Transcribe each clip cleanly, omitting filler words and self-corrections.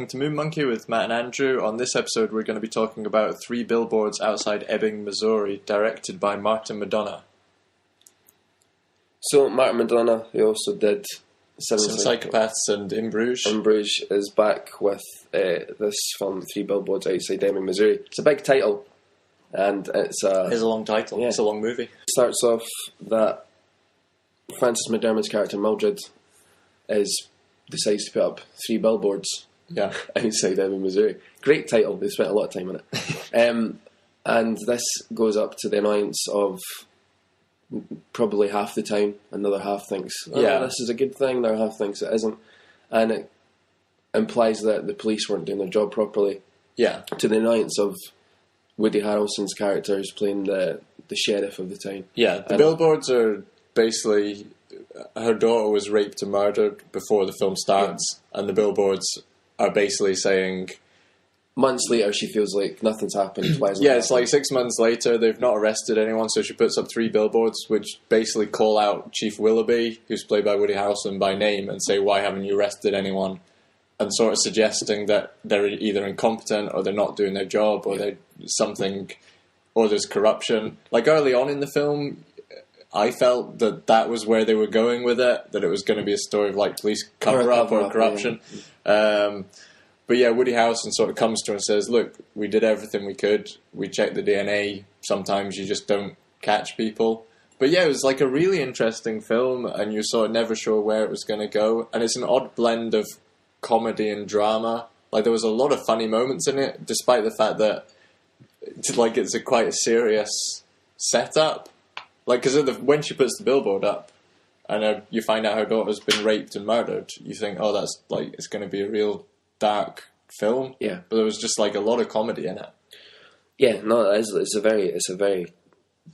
To Moon Monkey with Matt and Andrew. On this episode, we're going to be talking about Three Billboards Outside Ebbing, Missouri, directed by Martin McDonagh. So, Martin McDonagh, he also did Some Psychopaths and In Bruges. In Bruges is back with this film, Three Billboards Outside Ebbing, Missouri. It's a big title, and it's a long title. Yeah. It's a long movie. It starts off that Frances McDormand's character, Mildred, decides to put up 3 billboards outside Ebbing, Missouri. Great title. They spent a lot of time on it. And this goes up to the annoyance of probably half the town. Another half thinks, this is a good thing. Another half thinks it isn't. And it implies that the police weren't doing their job properly. Yeah. To the annoyance of Woody Harrelson's character, who's playing the sheriff of the town. Yeah, the billboards are basically... Her daughter was raped and murdered before the film starts, and the billboards are basically saying... Months later, she feels like nothing's happened. It's like 6 months later, they've not arrested anyone, so she puts up 3 billboards, which basically call out Chief Willoughby, who's played by Woody Harrelson, by name, and say, why haven't you arrested anyone? And sort of suggesting that they're either incompetent, or they're not doing their job, or they're something... or there's corruption. Like, early on in the film... I felt that was where they were going with it, that it was going to be a story of like police cover-up or corruption. Yeah. But yeah, Woody Harrelson sort of comes to her and says, look, we did everything we could. We checked the DNA. Sometimes you just don't catch people. But yeah, it was like a really interesting film, and you're sort of never sure where it was going to go. And it's an odd blend of comedy and drama. Like, there was a lot of funny moments in it, despite the fact that it's quite a serious setup. Like, because when she puts the billboard up and you find out her daughter's been raped and murdered, you think, oh, that's like, it's going to be a real dark film. Yeah. But there was just like a lot of comedy in it. Yeah, no, it's a very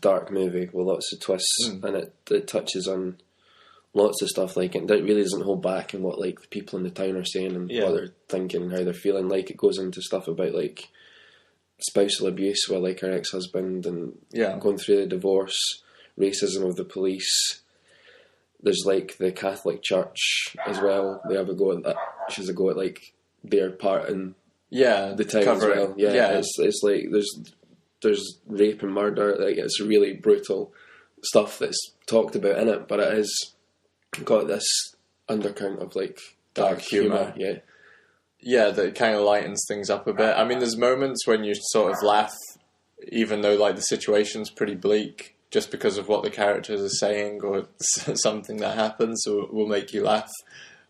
dark movie with lots of twists, and it touches on lots of stuff. Like, it really doesn't hold back in what like the people in the town are saying and what they're thinking and how they're feeling. Like, it goes into stuff about like spousal abuse with like her ex-husband and going through the divorce. Racism of the police. There's like the Catholic Church as well. They have a go at that. She has a go at like their part in the town as well. Yeah, it's like there's rape and murder. Like, it's really brutal stuff that's talked about in it, but it has got this undercurrent of like dark humour. Yeah, that kind of lightens things up a bit. I mean, there's moments when you sort of laugh, even though like the situation's pretty bleak. Just because of what the characters are saying or something that happens will make you laugh.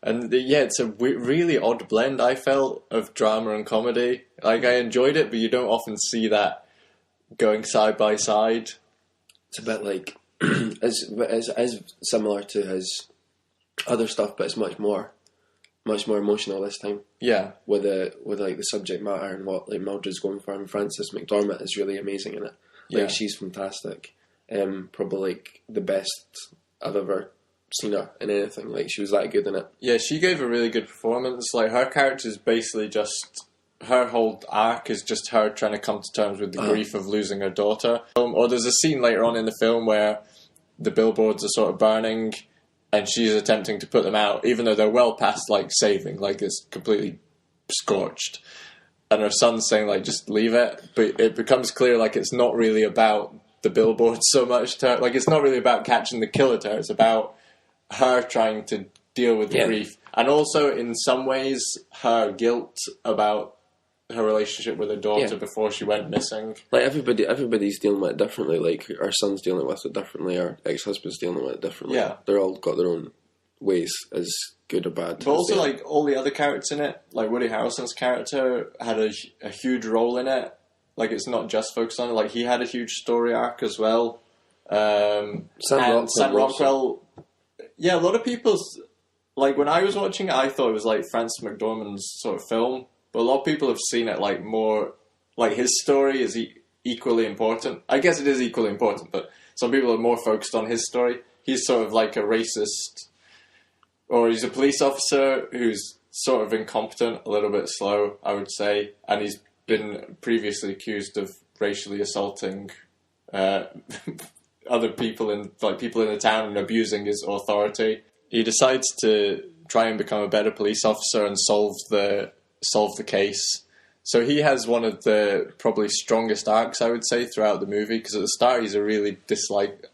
And it's a really odd blend, I felt, of drama and comedy. Like, I enjoyed it, but you don't often see that going side by side. It's a bit like, as similar to his other stuff, but it's much more emotional this time. Yeah. With like the subject matter and what like Mildred's going for. And Frances McDormand is really amazing in it. Like, she's fantastic. Probably like the best I've ever seen her in anything. Like, she was that good in it. Yeah, she gave a really good performance. Like, her character is basically just, her whole arc is just her trying to come to terms with the grief of losing her daughter. Or there's a scene later on in the film where the billboards are sort of burning and she's attempting to put them out, even though they're well past like saving, like it's completely scorched. And her son's saying like, just leave it. But it becomes clear like it's not really about the billboard so much to her. Like, it's not really about catching the killer to her. It's about her trying to deal with the grief. And also, in some ways, her guilt about her relationship with her daughter before she went missing. Like, everybody's dealing with it differently. Like, our son's dealing with it differently. Our ex-husband's dealing with it differently. Yeah. They're all got their own ways, as good or bad. But also, like, all the other characters in it, like Woody Harrelson's character had a huge role in it. Like, it's not just focused on it. Like, he had a huge story arc as well. Sam Rockwell. Yeah, a lot of people's... Like, when I was watching it, I thought it was, like, Frances McDormand's sort of film. But a lot of people have seen it, like, more... Like, his story is equally important. I guess it is equally important, but some people are more focused on his story. He's sort of like a racist... Or he's a police officer who's sort of incompetent, a little bit slow, I would say. And he's been previously accused of racially assaulting other people in the town and abusing his authority. He decides to try and become a better police officer and solve the solve the case. So he has one of the probably strongest arcs, I would say, throughout the movie, because at the start he's a really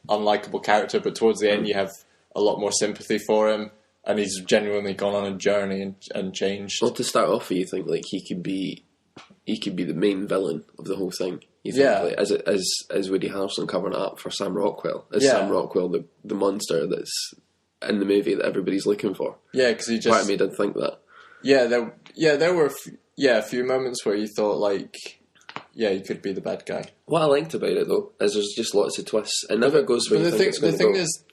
unlikable character, but towards the end you have a lot more sympathy for him, and he's genuinely gone on a journey and changed. Well, to start off with, you think like he could be the main villain of the whole thing. You think, Yeah. like, as Woody Harrelson covering it up for Sam Rockwell, Yeah. Sam Rockwell, the monster that's in the movie that everybody's looking for. Yeah, because he just... Part of me did think that. Yeah, there were a few moments where you thought, like, yeah, he could be the bad guy. What I liked about it, though, is there's just lots of twists. It never goes where you think it's going to go. The thing is,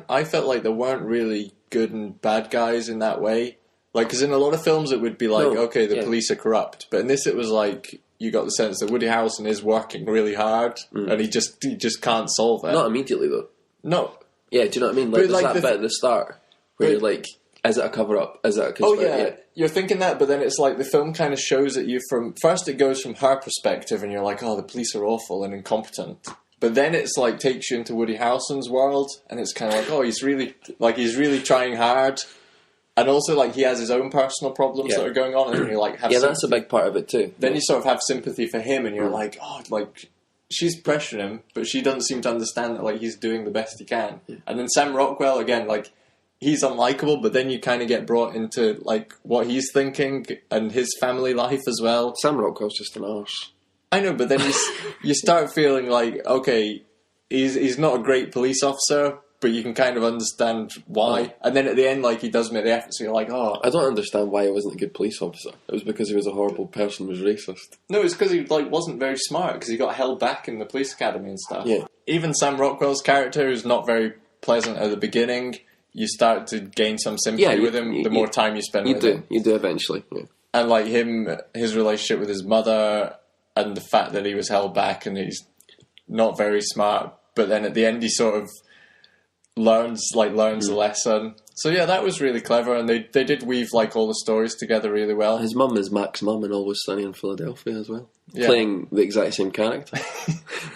I felt like there weren't really good and bad guys in that way. Like, because in a lot of films it would be like, okay, the police are corrupt. But in this it was like, you got the sense that Woody Harrelson is working really hard, and he just can't solve it. Not immediately, though. No. Yeah, do you know what I mean? Like, there's that bit at the start where you're like, is it a cover-up? Is it a conspiracy? Oh, yeah. You're thinking that, but then it's like the film kind of shows it you from... First it goes from her perspective, and you're like, oh, the police are awful and incompetent. But then it's like takes you into Woody Harrelson's world, and it's kind of like, oh, he's really trying hard. And also, like, he has his own personal problems that are going on, and you like have that's a big part of it too. Then you sort of have sympathy for him, and you're like, oh, like, she's pressuring him, but she doesn't seem to understand that, like, he's doing the best he can. Yeah. And then Sam Rockwell, again, like, he's unlikable, but then you kind of get brought into, like, what he's thinking and his family life as well. Sam Rockwell's just an arse. I know, but then you start feeling like, okay, he's not a great police officer, but you can kind of understand why. And then at the end, like, he does make the effort, so you're like, oh... I don't understand why he wasn't a good police officer. It was because he was a horrible person who was racist. No, it's because he, like, wasn't very smart, because he got held back in the police academy and stuff. Yeah. Even Sam Rockwell's character, who's not very pleasant at the beginning, you start to gain some sympathy with him the more time you spend with him. You do eventually, yeah. And, like, his relationship with his mother, and the fact that he was held back and he's not very smart, but then at the end he sort of learns the lesson. So yeah, that was really clever, and they did weave like all the stories together really well. His mum is Mac's mum in Always Sunny in Philadelphia as well, playing the exact same character.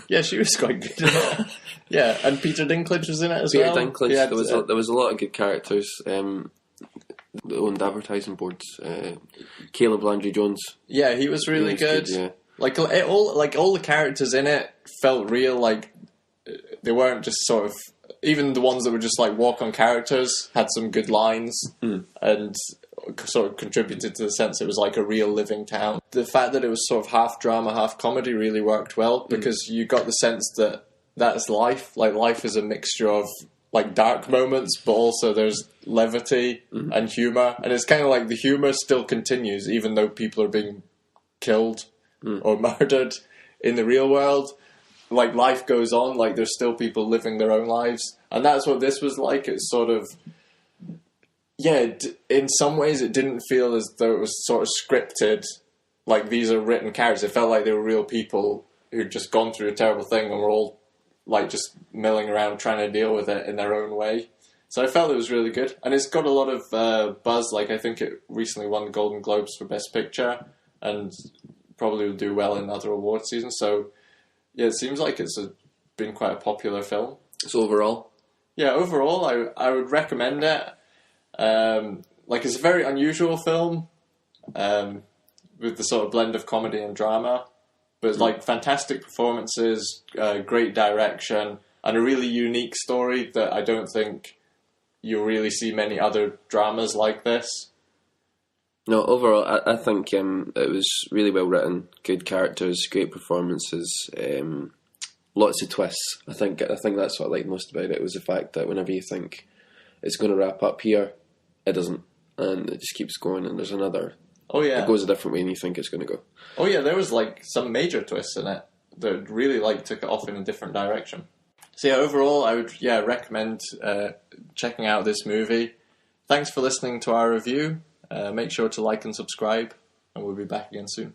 Yeah, she was quite good in it. Yeah, and Peter Dinklage was in it as Peter well. Dinklage. Yeah, there was a lot of good characters. The owned advertising boards. Caleb Landry Jones. Yeah, he was really good. Yeah. Like all the characters in it felt real. Like they weren't just sort of. Even the ones that were just like walk-on characters had some good lines and sort of contributed to the sense it was like a real living town. The fact that it was sort of half drama, half comedy really worked well because you got the sense that that's life. Like life is a mixture of like dark moments, but also there's levity and humour. And it's kind of like the humour still continues even though people are being killed or murdered in the real world. Like, life goes on, like, there's still people living their own lives. And that's what this was like. It's sort of... Yeah, in some ways it didn't feel as though it was sort of scripted. Like, these are written characters. It felt like they were real people who'd just gone through a terrible thing and were all, like, just milling around trying to deal with it in their own way. So I felt it was really good. And it's got a lot of buzz. Like, I think it recently won the Golden Globes for Best Picture. And probably will do well in other award seasons. So... yeah, it seems like it's been quite a popular film. So overall? Yeah, overall, I would recommend it. Like, it's a very unusual film with the sort of blend of comedy and drama. But, like, fantastic performances, great direction, and a really unique story that I don't think you'll really see many other dramas like this. No, overall, I think it was really well written, good characters, great performances, lots of twists. I think that's what I liked most about it was the fact that whenever you think it's going to wrap up here, it doesn't, and it just keeps going. And there's another. Oh yeah, it goes a different way than you think it's going to go. Oh yeah, there was like some major twists in it that really like took it off in a different direction. So yeah, overall, I would recommend checking out this movie. Thanks for listening to our review. Make sure to like and subscribe, and we'll be back again soon.